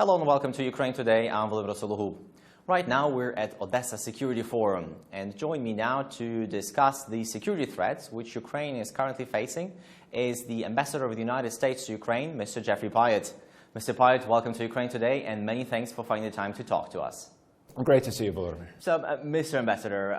Hello and welcome to Ukraine Today. I'm Volodymyr Solokhub. Right now we're at Odesa Security Forum, and join me now to discuss the security threats which Ukraine is currently facing is the Ambassador of the United States to Ukraine, Mr. Geoffrey Pyatt. Mr. Pyatt, welcome to Ukraine Today, and many thanks for finding the time to talk to us. Great to see you, Volodymyr. So, Mr. Ambassador,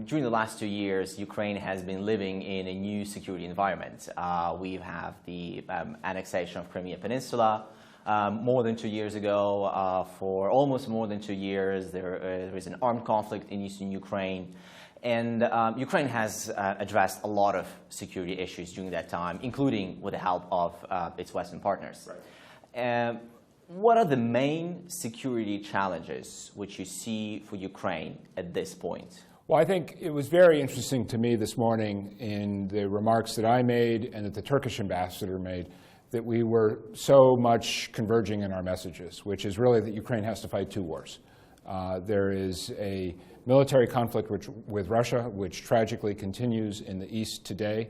during the last 2 years, Ukraine has been living in a new security environment. We have the annexation of Crimea Peninsula. More than 2 years ago, for almost more than 2 years, there is an armed conflict in eastern Ukraine. And Ukraine has addressed a lot of security issues during that time, including with the help of its Western partners. Right. What are the main security challenges which you see for Ukraine at this point? Well, I think it was very interesting to me this morning in the remarks that I made and that the Turkish ambassador made that we were so much converging in our messages, which is really that Ukraine has to fight two wars. There is a military conflict with Russia, which tragically continues in the east today.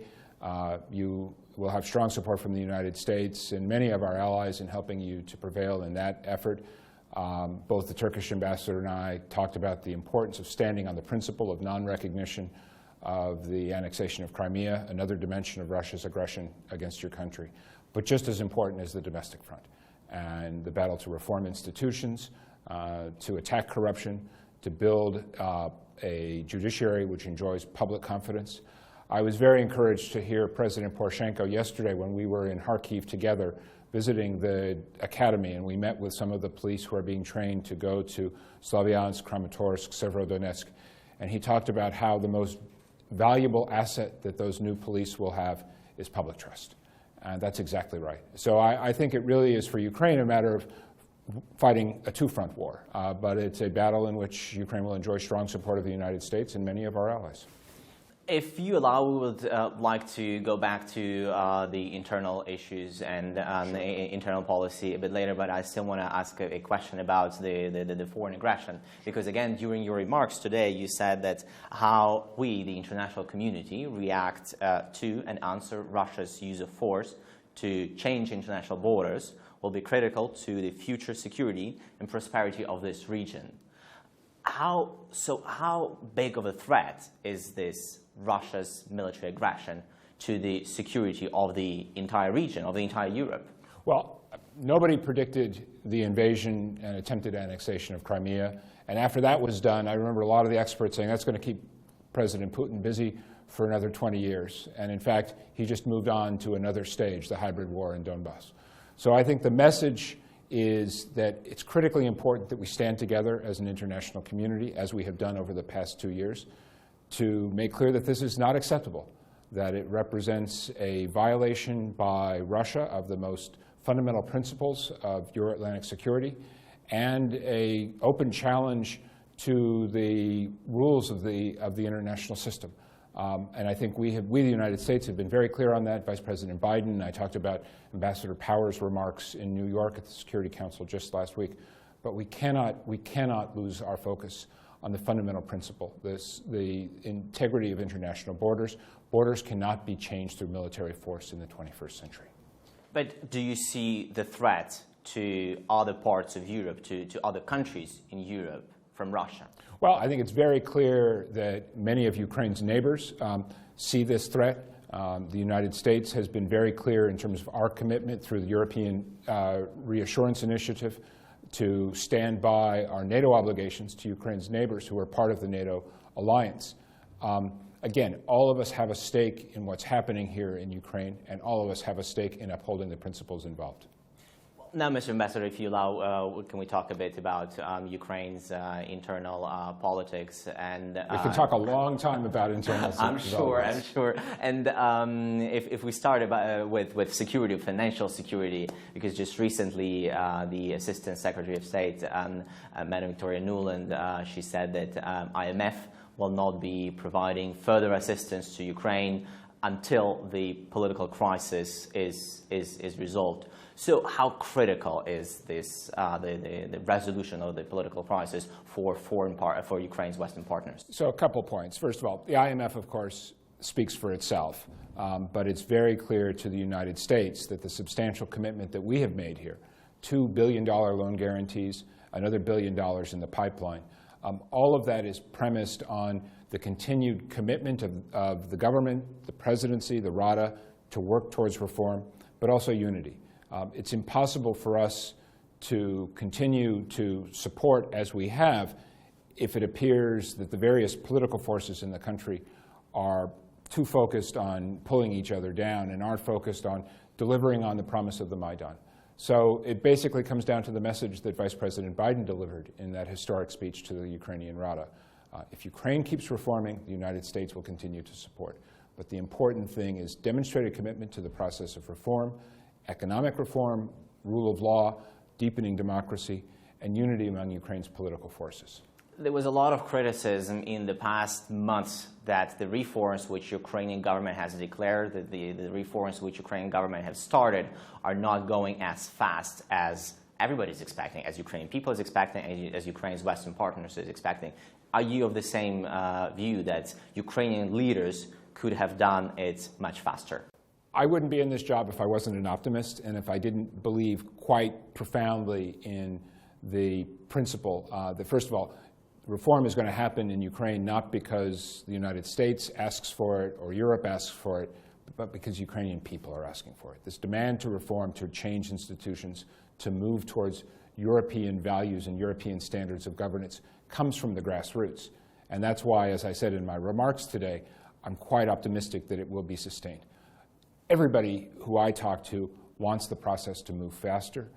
You will have strong support from the United States and many of our allies in helping you to prevail in that effort. Both the Turkish ambassador and I talked about the importance of standing on the principle of non-recognition of the annexation of Crimea, another dimension of Russia's aggression against your country. But just as important is the domestic front and the battle to reform institutions, to attack corruption, to build a judiciary which enjoys public confidence. I was very encouraged to hear President Poroshenko yesterday when we were in Kharkiv together visiting the academy, and we met with some of the police who are being trained to go to Slavyansk, Kramatorsk, Severodonetsk, and he talked about how the most valuable asset that those new police will have is public trust. And that's exactly right. So I think it really is for Ukraine a matter of fighting a two-front war, but it's a battle in which Ukraine will enjoy strong support of the United States and many of our allies. If you allow, we would like to go back to the internal issues and the internal policy a bit later, but I still want to ask a question about the foreign aggression. Because again, during your remarks today, you said that how we, the international community, react to and answer Russia's use of force to change international borders will be critical to the future security and prosperity of this region. How big of a threat is this Russia's military aggression to the security of the entire region, of the entire Europe? Well, nobody predicted the invasion and attempted annexation of Crimea. And after that was done, I remember a lot of the experts saying that's going to keep President Putin busy for another 20 years. And in fact, he just moved on to another stage, the hybrid war in Donbas. So I think the message is that it's critically important that we stand together as an international community, as we have done over the past 2 years, to make clear that this is not acceptable, that it represents a violation by Russia of the most fundamental principles of Euro-Atlantic security, and an open challenge to the rules of the international system. And I think we, the United States, have been very clear on that. Vice President Biden, I talked about Ambassador Power's remarks in New York at the Security Council just last week. But we cannot lose our focus on the fundamental principle, the integrity of international borders. Borders cannot be changed through military force in the 21st century. But do you see the threat to other parts of Europe, to other countries in Europe from Russia? Well, I think it's very clear that many of Ukraine's neighbors see this threat. The United States has been very clear in terms of our commitment through the European Reassurance Initiative to stand by our NATO obligations to Ukraine's neighbors who are part of the NATO alliance. Again, all of us have a stake in what's happening here in Ukraine, and all of us have a stake in upholding the principles involved. Now, Mr. Ambassador, if you allow, can we talk a bit about Ukraine's internal politics? And we can talk a long time about internal I'm sure. And if we start with security, financial security, because just recently the Assistant Secretary of State, Madam Victoria Nuland, she said that IMF will not be providing further assistance to Ukraine until the political crisis is resolved. So how critical is this, the resolution of the political crisis for Ukraine's Western partners? So a couple points. First of all, the IMF, of course, speaks for itself. But it's very clear to the United States that the substantial commitment that we have made here $2 billion loan guarantees, another $1 billion in the pipeline. All of that is premised on the continued commitment of the government, the presidency, the Rada, to work towards reform, but also unity. It's impossible for us to continue to support, as we have, if it appears that the various political forces in the country are too focused on pulling each other down and aren't focused on delivering on the promise of the Maidan. So it basically comes down to the message that Vice President Biden delivered in that historic speech to the Ukrainian Rada. If Ukraine keeps reforming, the United States will continue to support. But the important thing is demonstrated commitment to the process of reform, economic reform, rule of law, deepening democracy, and unity among Ukraine's political forces. There was a lot of criticism in the past months that the reforms which Ukrainian government has declared, that the reforms which Ukrainian government have started, are not going as fast as everybody's expecting, as Ukrainian people is expecting, as Ukraine's Western partners is expecting. Are you of the same view that Ukrainian leaders could have done it much faster? I wouldn't be in this job if I wasn't an optimist and if I didn't believe quite profoundly in the principle that, first of all, reform is going to happen in Ukraine not because the United States asks for it or Europe asks for it, but because Ukrainian people are asking for it. This demand to reform, to change institutions, to move towards European values and European standards of governance comes from the grassroots. And that's why, as I said in my remarks today, I'm quite optimistic that it will be sustained. Everybody who I talk to wants the process to move faster.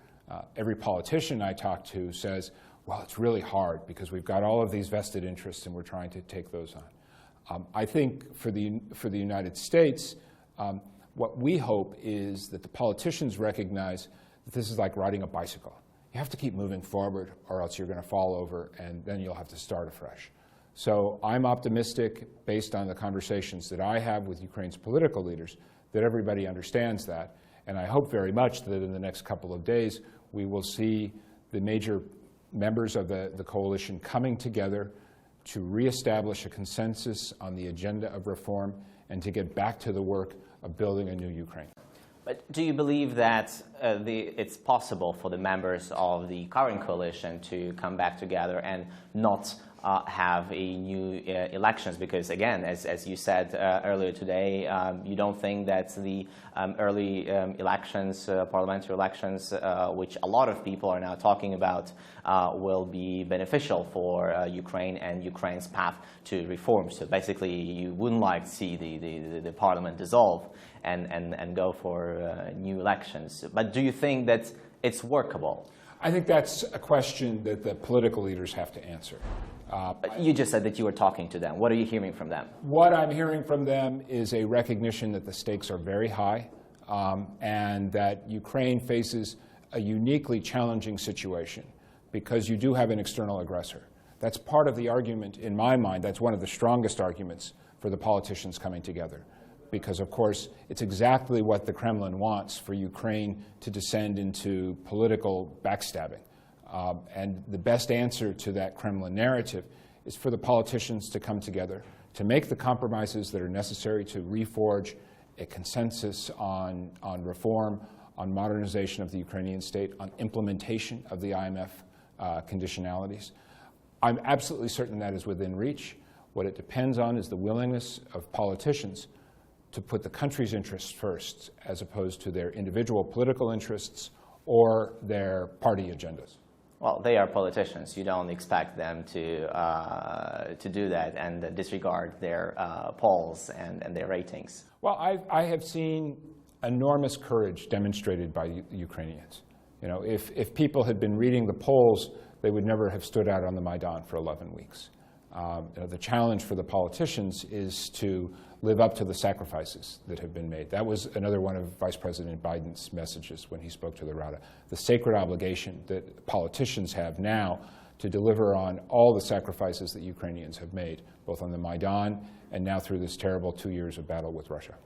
Every politician I talk to says, well, it's really hard because we've got all of these vested interests and we're trying to take those on. I think for the United States, what we hope is that the politicians recognize that this is like riding a bicycle. You have to keep moving forward or else you're going to fall over and then you'll have to start afresh. So I'm optimistic, based on the conversations that I have with Ukraine's political leaders, that everybody understands that. And I hope very much that in the next couple of days we will see the major members of the coalition coming together to reestablish a consensus on the agenda of reform and to get back to the work of building a new Ukraine. But do you believe that it's possible for the members of the current coalition to come back together and not have a new elections? Because again, as you said earlier today, you don't think that the early elections, parliamentary elections, which a lot of people are now talking about, will be beneficial for Ukraine and Ukraine's path to reform. So basically, you wouldn't like to see the parliament dissolve and go for new elections. But do you think that it's workable? I think that's a question that the political leaders have to answer. But you just said that you were talking to them. What are you hearing from them? What I'm hearing from them is a recognition that the stakes are very high and that Ukraine faces a uniquely challenging situation because you do have an external aggressor. That's part of the argument, in my mind, that's one of the strongest arguments for the politicians coming together. Because, of course, it's exactly what the Kremlin wants for Ukraine to descend into political backstabbing. And the best answer to that Kremlin narrative is for the politicians to come together, to make the compromises that are necessary to reforge a consensus on reform, on modernization of the Ukrainian state, on implementation of the IMF conditionalities. I'm absolutely certain that is within reach. What it depends on is the willingness of politicians to put the country's interests first as opposed to their individual political interests or their party agendas. Well, they are politicians. You don't expect them to do that and disregard their polls and their ratings. Well, I have seen enormous courage demonstrated by Ukrainians. You know, if people had been reading the polls, they would never have stood out on the Maidan for 11 weeks. The challenge for the politicians is to live up to the sacrifices that have been made. That was another one of Vice President Biden's messages when he spoke to the Rada. The sacred obligation that politicians have now to deliver on all the sacrifices that Ukrainians have made, both on the Maidan and now through this terrible 2 years of battle with Russia.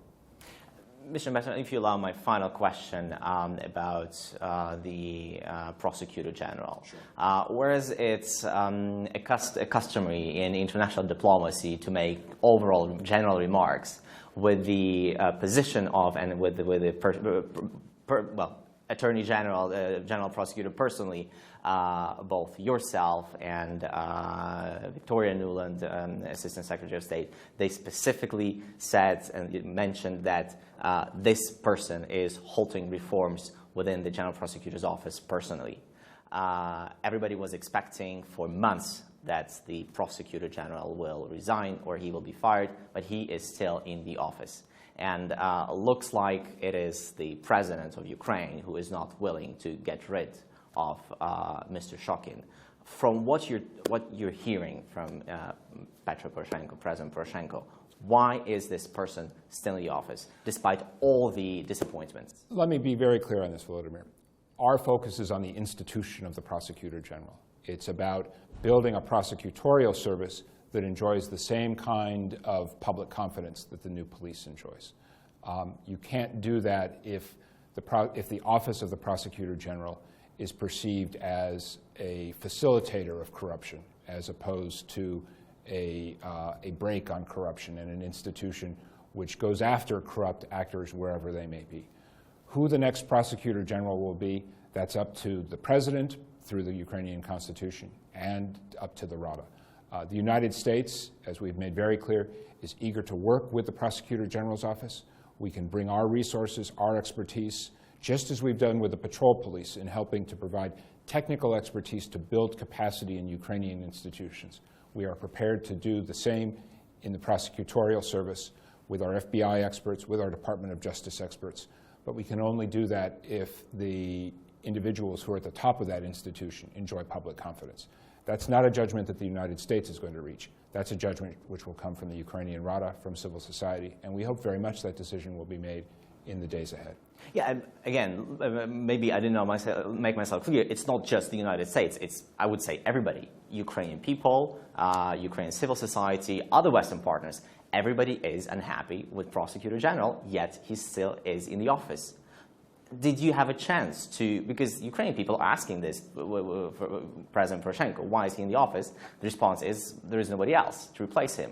Mr. Ambassador, if you allow my final question about the Prosecutor General. Sure. Whereas it's customary in international diplomacy to make overall general remarks with the position of and with the Attorney General, General Prosecutor personally, both yourself and Victoria Nuland, Assistant Secretary of State, they specifically said and mentioned that this person is halting reforms within the General Prosecutor's office personally. Everybody was expecting for months that the Prosecutor General will resign or he will be fired, but he is still in the office. And looks like it is the president of Ukraine who is not willing to get rid of Mr. Shokin. From what you're hearing from Petro Poroshenko, President Poroshenko, why is this person still in the office, despite all the disappointments? Let me be very clear on this, Volodymyr. Our focus is on the institution of the Prosecutor General. It's about building a prosecutorial service that enjoys the same kind of public confidence that the new police enjoys. You can't do that if the office of the Prosecutor General is perceived as a facilitator of corruption, as opposed to a brake on corruption in an institution which goes after corrupt actors wherever they may be. Who the next Prosecutor General will be, that's up to the President through the Ukrainian Constitution and up to the Rada. The United States, as we've made very clear, is eager to work with the Prosecutor General's office. We can bring our resources, our expertise, just as we've done with the patrol police in helping to provide technical expertise to build capacity in Ukrainian institutions. We are prepared to do the same in the prosecutorial service with our FBI experts, with our Department of Justice experts. But we can only do that if the individuals who are at the top of that institution enjoy public confidence. That's not a judgment that the United States is going to reach. That's a judgment which will come from the Ukrainian Rada, from civil society, and we hope very much that decision will be made in the days ahead. Yeah, and again, maybe I didn't make myself clear. It's not just the United States. It's, I would say, everybody. Ukrainian people, Ukrainian civil society, other Western partners. Everybody is unhappy with Prosecutor General, yet he still is in the office. Did you have a chance to, because Ukrainian people are asking this for President Poroshenko, why is he in the office? The response is, there is nobody else to replace him.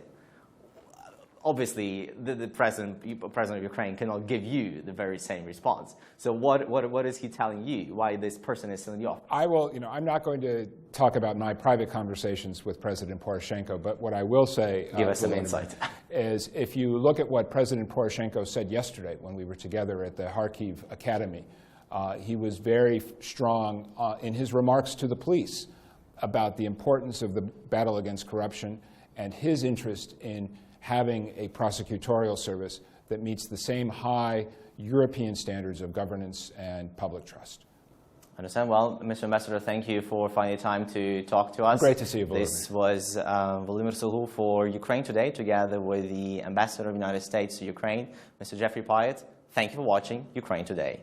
Obviously, the president of Ukraine cannot give you the very same response. So what is he telling you, why this person is still in the office? I will, I'm not going to talk about my private conversations with President Poroshenko, but what I will say give us some insight. Is if you look at what President Poroshenko said yesterday when we were together at the Kharkiv Academy, he was very strong in his remarks to the police about the importance of the battle against corruption and his interest in having a prosecutorial service that meets the same high European standards of governance and public trust. Understand. Well, Mr. Ambassador, thank you for finding time to talk to us. Great to see you, Volodymyr. This was Volodymyr Sulhu for Ukraine Today, together with the Ambassador of the United States to Ukraine, Mr. Geoffrey Pyatt. Thank you for watching Ukraine Today.